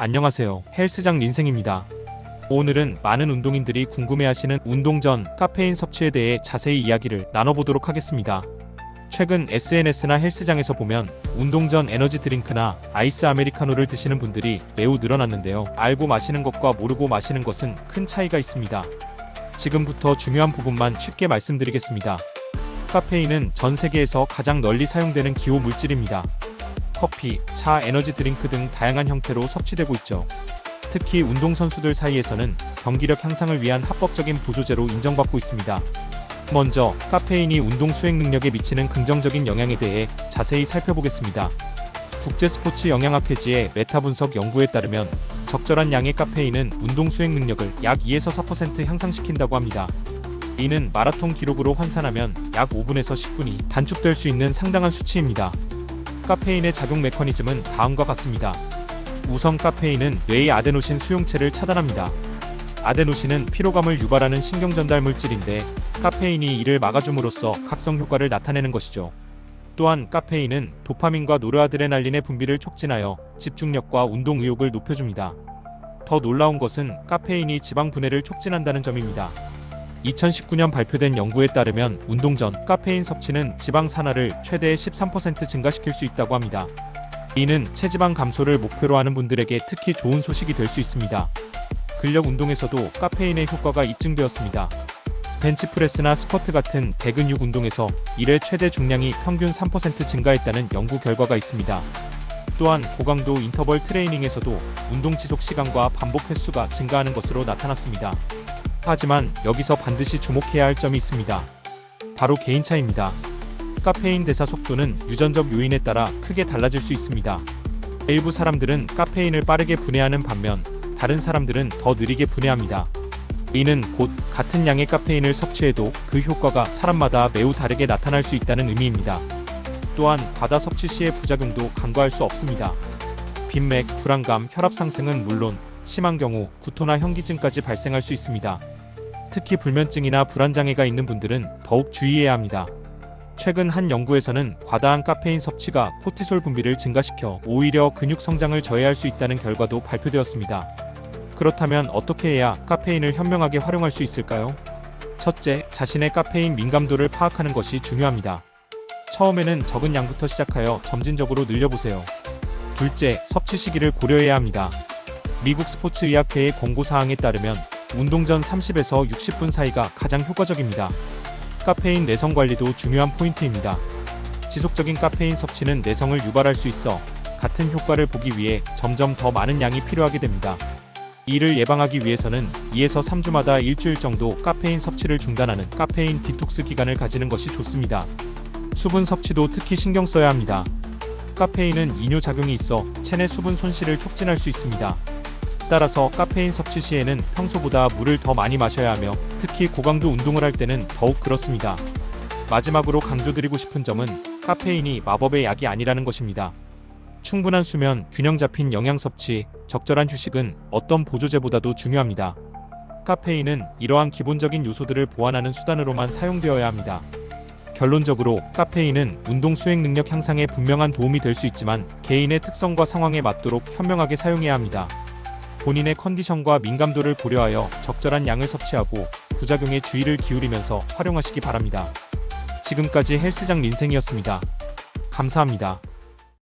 안녕하세요. 헬스장 린생입니다. 오늘은 많은 운동인들이 궁금해하시는 운동 전 카페인 섭취에 대해 자세히 이야기를 나눠보도록 하겠습니다. 최근 SNS나 헬스장에서 보면 운동 전 에너지 드링크나 아이스 아메리카노를 드시는 분들이 매우 늘어났는데요. 알고 마시는 것과 모르고 마시는 것은 큰 차이가 있습니다. 지금부터 중요한 부분만 쉽게 말씀드리겠습니다. 카페인은 전 세계에서 가장 널리 사용되는 기호 물질입니다. 커피, 차, 에너지 드링크 등 다양한 형태로 섭취되고 있죠. 특히 운동선수들 사이에서는 경기력 향상을 위한 합법적인 보조제로 인정받고 있습니다. 먼저 카페인이 운동 수행 능력에 미치는 긍정적인 영향에 대해 자세히 살펴보겠습니다. 국제스포츠 영양학회지의 메타 분석 연구에 따르면 적절한 양의 카페인은 운동 수행 능력을 약 2에서 4% 향상시킨다고 합니다. 이는 마라톤 기록으로 환산하면 약 5분에서 10분이 단축될 수 있는 상당한 수치입니다. 카페인의 작용 메커니즘은 다음과 같습니다. 우선 카페인은 뇌의 아데노신 수용체를 차단합니다. 아데노신은 피로감을 유발하는 신경전달 물질인데 카페인이 이를 막아줌으로써 각성 효과를 나타내는 것이죠. 또한 카페인은 도파민과 노르아드레날린의 분비를 촉진하여 집중력과 운동 의욕을 높여줍니다. 더 놀라운 것은 카페인이 지방 분해를 촉진한다는 점입니다. 2019년 발표된 연구에 따르면 운동 전 카페인 섭취는 지방 산화를 최대 13% 증가시킬 수 있다고 합니다. 이는 체지방 감소를 목표로 하는 분들에게 특히 좋은 소식이 될 수 있습니다. 근력 운동에서도 카페인의 효과가 입증되었습니다. 벤치프레스나 스쿼트 같은 대근육 운동에서 1회 최대 중량이 평균 3% 증가했다는 연구 결과가 있습니다. 또한 고강도 인터벌 트레이닝에서도 운동 지속 시간과 반복 횟수가 증가하는 것으로 나타났습니다. 하지만 여기서 반드시 주목해야 할 점이 있습니다. 바로 개인차입니다. 카페인 대사 속도는 유전적 요인에 따라 크게 달라질 수 있습니다. 일부 사람들은 카페인을 빠르게 분해하는 반면 다른 사람들은 더 느리게 분해합니다. 이는 곧 같은 양의 카페인을 섭취해도 그 효과가 사람마다 매우 다르게 나타날 수 있다는 의미입니다. 또한 과다 섭취 시의 부작용도 간과할 수 없습니다. 빈맥, 불안감, 혈압 상승은 물론 심한 경우 구토나 현기증까지 발생할 수 있습니다. 특히 불면증이나 불안장애가 있는 분들은 더욱 주의해야 합니다. 최근 한 연구에서는 과다한 카페인 섭취가 코티솔 분비를 증가시켜 오히려 근육 성장을 저해할 수 있다는 결과도 발표되었습니다. 그렇다면 어떻게 해야 카페인을 현명하게 활용할 수 있을까요? 첫째, 자신의 카페인 민감도를 파악하는 것이 중요합니다. 처음에는 적은 양부터 시작하여 점진적으로 늘려보세요. 둘째, 섭취 시기를 고려해야 합니다. 미국 스포츠의학회의 권고사항에 따르면 운동 전 30에서 60분 사이가 가장 효과적입니다. 카페인 내성 관리도 중요한 포인트입니다. 지속적인 카페인 섭취는 내성을 유발할 수 있어 같은 효과를 보기 위해 점점 더 많은 양이 필요하게 됩니다. 이를 예방하기 위해서는 2에서 3주마다 일주일 정도 카페인 섭취를 중단하는 카페인 디톡스 기간을 가지는 것이 좋습니다. 수분 섭취도 특히 신경 써야 합니다. 카페인은 이뇨작용이 있어 체내 수분 손실을 촉진할 수 있습니다. 따라서 카페인 섭취 시에는 평소보다 물을 더 많이 마셔야 하며 특히 고강도 운동을 할 때는 더욱 그렇습니다. 마지막으로 강조드리고 싶은 점은 카페인이 마법의 약이 아니라는 것입니다. 충분한 수면, 균형 잡힌 영양 섭취, 적절한 휴식은 어떤 보조제보다도 중요합니다. 카페인은 이러한 기본적인 요소들을 보완하는 수단으로만 사용되어야 합니다. 결론적으로 카페인은 운동 수행 능력 향상에 분명한 도움이 될 수 있지만 개인의 특성과 상황에 맞도록 현명하게 사용해야 합니다. 본인의 컨디션과 민감도를 고려하여 적절한 양을 섭취하고 부작용에 주의를 기울이면서 활용하시기 바랍니다. 지금까지 헬스장 린생이었습니다. 감사합니다.